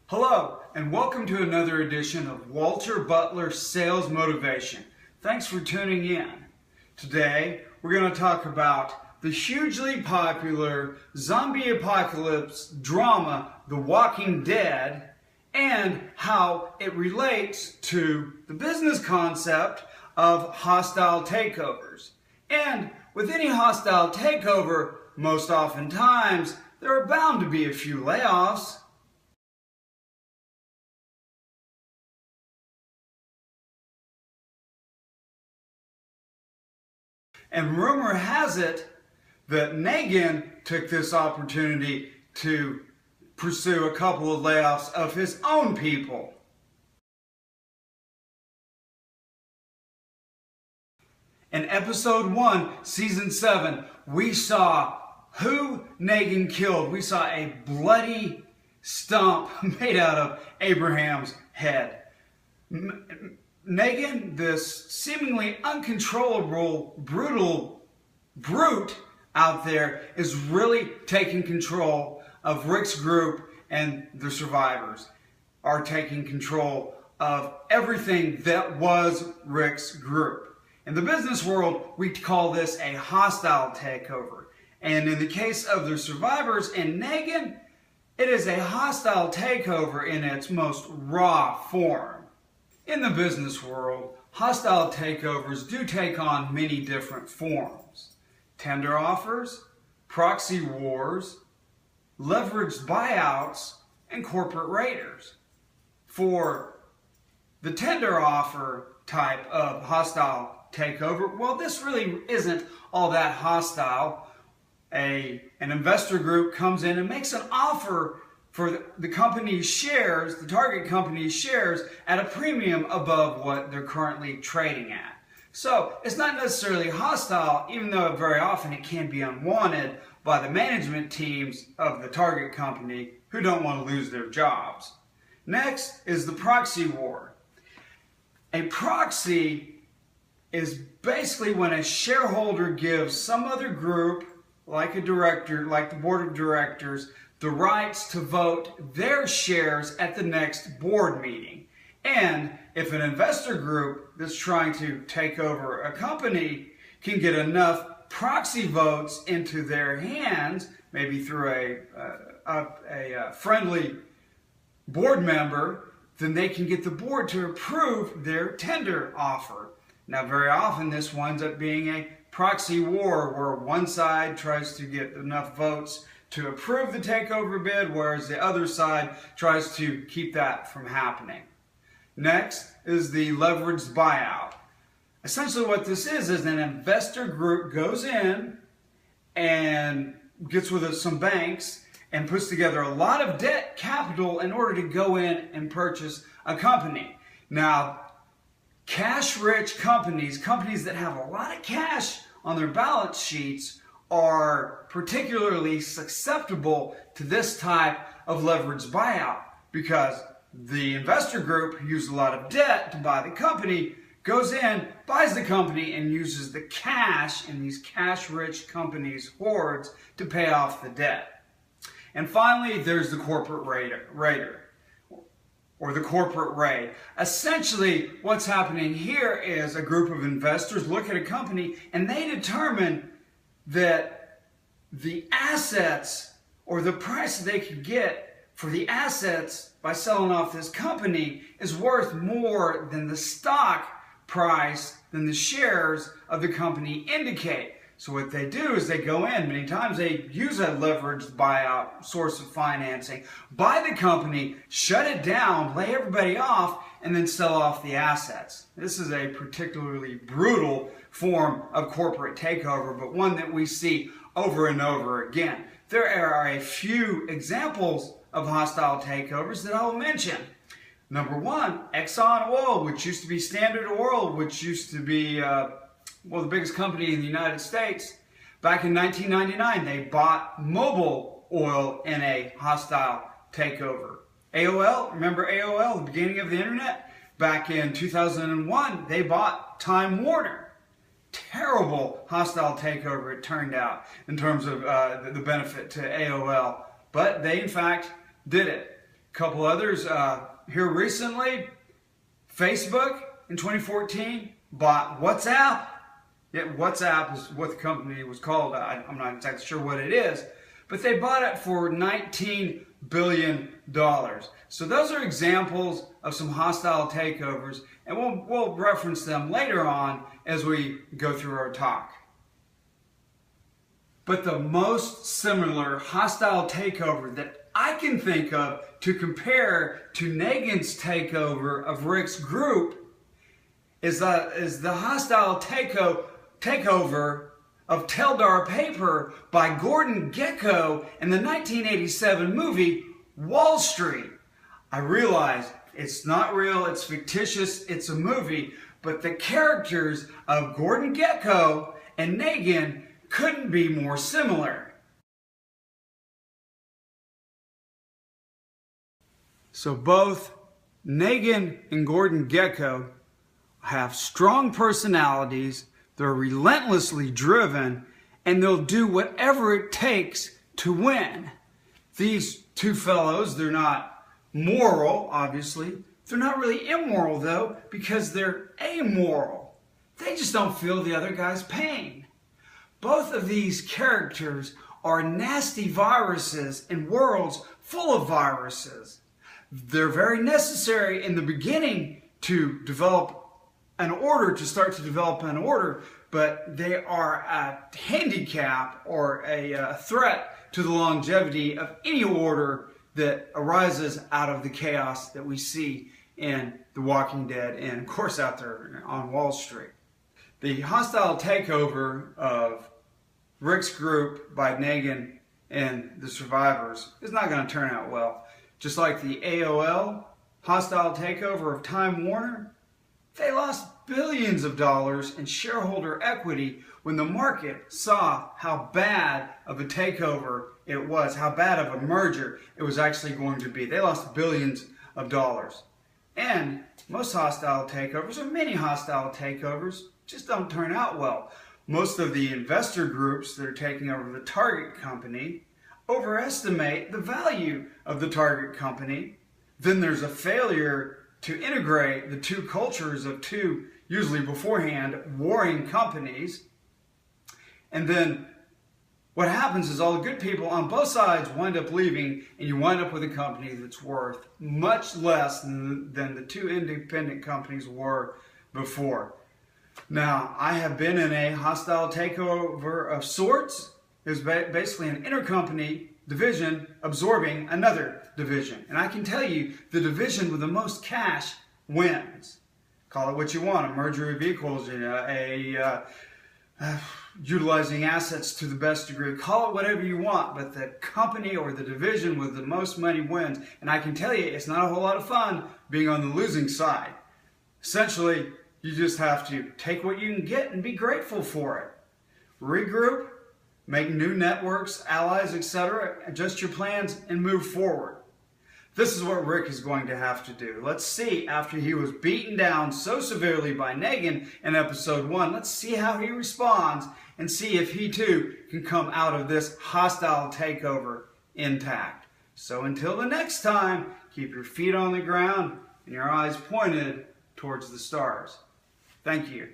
Hello, and welcome to another edition of Walter Butler Sales Motivation. Thanks for tuning in. Today, we're going to talk about the hugely popular zombie apocalypse drama, The Walking Dead, and how it relates to the business concept of hostile takeovers. And with any hostile takeover, most oftentimes, there are bound to be a few layoffs. And rumor has it that Negan took this opportunity to pursue a couple of layoffs of his own people. In episode 1, season 7, we saw who Negan killed. We saw a bloody stump made out of Abraham's head. Negan, this seemingly uncontrollable, brutal brute out there, is really taking control of Rick's group, and the survivors are taking control of everything that was Rick's group. In the business world, we call this a hostile takeover. And in the case of the survivors and Negan, it is a hostile takeover in its most raw form. In the business world, hostile takeovers do take on many different forms. Tender offers, proxy wars, leveraged buyouts, and corporate raiders. For the tender offer type of hostile takeover, well, this really isn't all that hostile. An investor group comes in and makes an offer for the company's shares, the target company's shares, at a premium above what they're currently trading at. So it's not necessarily hostile, even though very often it can be unwanted by the management teams of the target company who don't want to lose their jobs. Next is the proxy war. A proxy is basically when a shareholder gives some other group, like a director, like the board of directors, the rights to vote their shares at the next board meeting. And if an investor group that's trying to take over a company can get enough proxy votes into their hands, maybe through a friendly board member, then they can get the board to approve their tender offer. Now, very often this winds up being a proxy war where one side tries to get enough votes to approve the takeover bid, whereas the other side tries to keep that from happening. Next is the leveraged buyout. Essentially what this is an investor group goes in and gets with some banks and puts together a lot of debt capital in order to go in and purchase a company. Now, cash-rich companies that have a lot of cash on their balance sheets, are particularly susceptible to this type of leveraged buyout because the investor group, who used a lot of debt to buy the company, goes in, buys the company, and uses the cash in these cash-rich companies' hoards to pay off the debt. And finally, there's the corporate raider, or the corporate raid. Essentially, what's happening here is a group of investors look at a company and they determine that the assets or the price that they could get for the assets by selling off this company is worth more than the stock price, than the shares of the company indicate. So what they do is they go in, many times they use a leveraged buyout source of financing, buy the company, shut it down, lay everybody off, and then sell off the assets. This is a particularly brutal form of corporate takeover, but one that we see over and over again. There are a few examples of hostile takeovers that I'll mention. Number one, Exxon Oil, which used to be Standard Oil, which used to be the biggest company in the United States. Back in 1999, they bought Mobil Oil in a hostile takeover. AOL, remember AOL, the beginning of the internet? Back in 2001, they bought Time Warner. Terrible hostile takeover, it turned out, in terms of the benefit to AOL. But they, in fact, did it. couple others here recently. Facebook in 2014 bought WhatsApp. Yeah, WhatsApp is what the company was called. I'm not exactly sure what it is, but they bought it for $19 billion. So those are examples of some hostile takeovers, and we'll reference them later on as we go through our talk. But the most similar hostile takeover that I can think of to compare to Negan's takeover of Rick's group is the hostile takeover of Teldar Paper by Gordon Gekko in the 1987 movie Wall Street. I realize it's not real, it's fictitious, it's a movie, but the characters of Gordon Gekko and Negan couldn't be more similar. So both Negan and Gordon Gekko have strong personalities, they're relentlessly driven, and they'll do whatever it takes to win. These two fellows, they're not moral, obviously. They're not really immoral, though, because they're amoral. They just don't feel the other guy's pain. Both of these characters are nasty viruses in worlds full of viruses. They're very necessary in the beginning to develop an order, to start to develop an order, but they are a handicap or a threat to the longevity of any order that arises out of the chaos that we see in The Walking Dead and, of course, out there on Wall Street. The hostile takeover of Rick's group by Negan and the survivors is not going to turn out well. Just like the AOL hostile takeover of Time Warner, they lost billions of dollars in shareholder equity when the market saw how bad of a takeover it was, how bad of a merger it was actually going to be. They lost billions of dollars. And most hostile takeovers, or many hostile takeovers, just don't turn out well. Most of the investor groups that are taking over the target company overestimate the value of the target company. Then there's a failure to integrate the two cultures of two, usually beforehand, warring companies. And then what happens is all the good people on both sides wind up leaving, and you wind up with a company that's worth much less than the two independent companies were before. Now, I have been in a hostile takeover of sorts. It was basically an intercompany division absorbing another division. And I can tell you, the division with the most cash wins. Call it what you want, a merger of equals, utilizing assets to the best degree. Call it whatever you want, but the company or the division with the most money wins. And I can tell you, it's not a whole lot of fun being on the losing side. Essentially, you just have to take what you can get and be grateful for it. Regroup, make new networks, allies, etc. Adjust your plans and move forward. This is what Rick is going to have to do. Let's see, after he was beaten down so severely by Negan in episode 1, let's see how he responds and see if he too can come out of this hostile takeover intact. So until the next time, keep your feet on the ground and your eyes pointed towards the stars. Thank you.